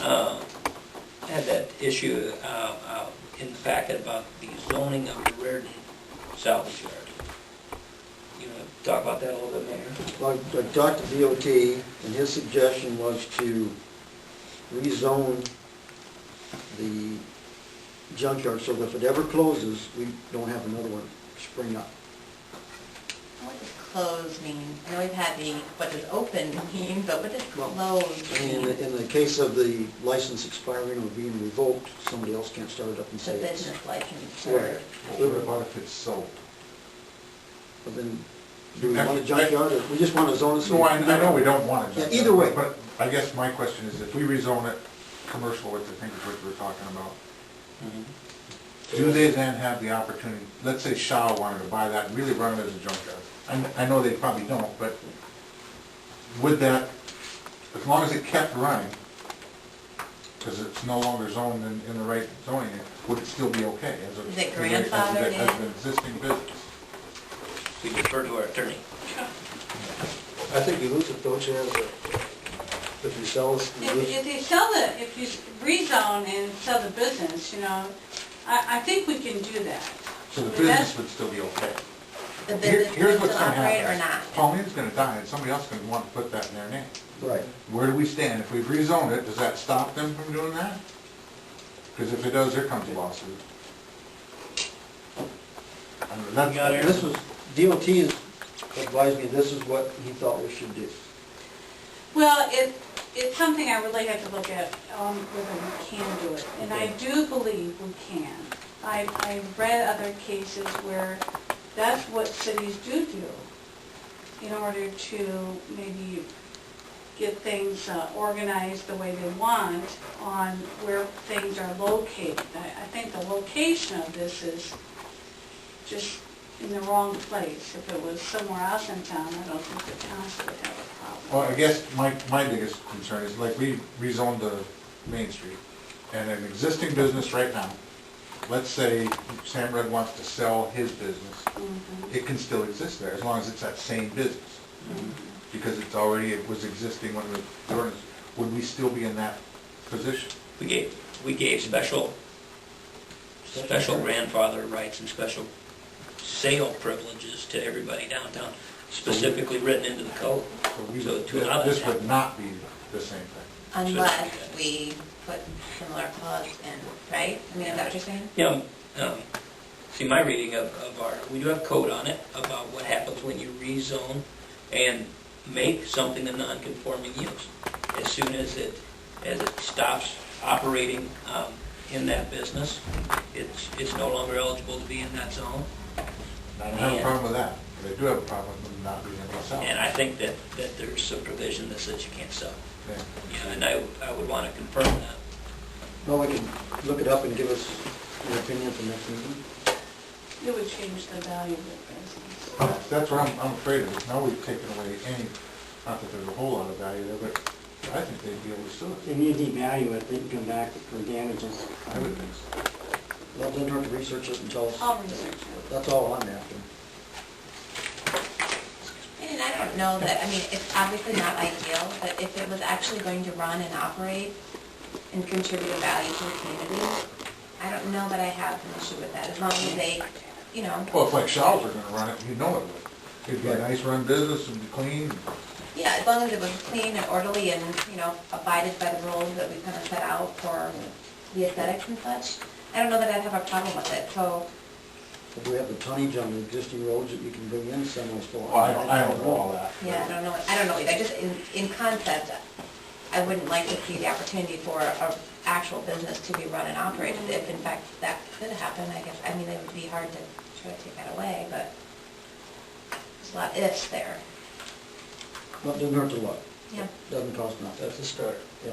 had that issue in the packet about the zoning of the Reardon salvage yard. You want to talk about that a little bit, Mayor? Well, I talked to DOT, and his suggestion was to rezone the junkyard so that if it ever closes, we don't have another one spring up. What does close mean? I know we've had what does open mean, but what does close mean? In the case of the license expiring or being revoked, somebody else can't start it up and The say it's... business license. Right. What about if it's sold? But then, do we want a junkyard, or we just want to zone it? No, I know we don't want a junkyard. Yeah, either way. But I guess my question is, if we rezone it commercial, which I think is what we're talking about, do they then have the opportunity, let's say Shaw wanted to buy that and really run it as a junkyard? I know they probably don't, but would that, as long as it kept running, because it's no longer zoned in the right zoning, would it still be okay as Is it grandfathered in? as an existing business? We defer to our attorney. I think you lose it, don't you, if you sell it? If you rezone and sell the business, you know, I think we can do that. So the business would still be okay? The business Here's will what's still going to operate happen. or not? Pauline's going to die, and somebody else is going to want to put that in their name. Right. Where do we stand? If we've rezoned it, does that stop them from doing that? Because if it does, here comes a lawsuit. I mean, that's, This was, DOT has advised me this is what he thought we should do. Well, it's something I really have to look at whether we can do it, and I do believe we can. I've read other cases where that's what cities do in order to maybe get things organized the way they want on where things are located. I think the location of this is just in the wrong place. If it was somewhere else in town, I don't think the town would have a problem. well, I guess my biggest concern is, like, we rezoned the Main Street, and an existing business right now, let's say Sam Red wants to sell his business, it can still exist there as long as it's that same business. Because it was existing when the ordinance, would we still be in that position? We gave special grandfather rights and special sale privileges to everybody downtown, specifically written into the code. So this would not be the same thing. Unless we put similar clause in, right? I mean, is that what you're saying? Yeah, see, my reading of we do have code on it about what happens when you rezone and make something a non-conforming use. As soon as it stops operating in that business, it's no longer eligible to be in that zone. I don't have a problem with that, but I do have a problem with them not being able to sell. And I think that there's some provision that says you can't sell. Yeah. Yeah, and I would want to confirm that. Well, we can look it up and give us your opinion at the next meeting. It would change the value of the business. That's what I'm afraid of. Now we've taken away not that there's a whole lot of value there, but I think they'd be able to sue us. If you devalue it, they can come back for damages. I would think so. Well, then hurt to research it and tell us. I'll research it. That's all I'm after. And I don't know that, I mean, it's obviously not ideal, but if it was actually going to run and operate and contribute a value to the community, I don't know that I have an issue with that, as long as they, you know. Well, if like Shaw's are gonna run it, you know it would. It'd be a nice run business and be clean. Yeah, as long as it was clean and orderly and, you know, abided by the rules that we kind of set out for the aesthetics and such, I don't know that I'd have a problem with it, so. If we have the tonnage on the existing roads that you can bring in semis for. Well, I don't know all that. Yeah, I don't know either. I just, in concept, I wouldn't like to see the opportunity for an actual business to be run and operated. If in fact that could happen, I guess, I mean, it would be hard to try to take that away, but there's a lot of ifs there. Well, it doesn't hurt to look. Yeah. Doesn't cost nothing. That's a start. Yeah.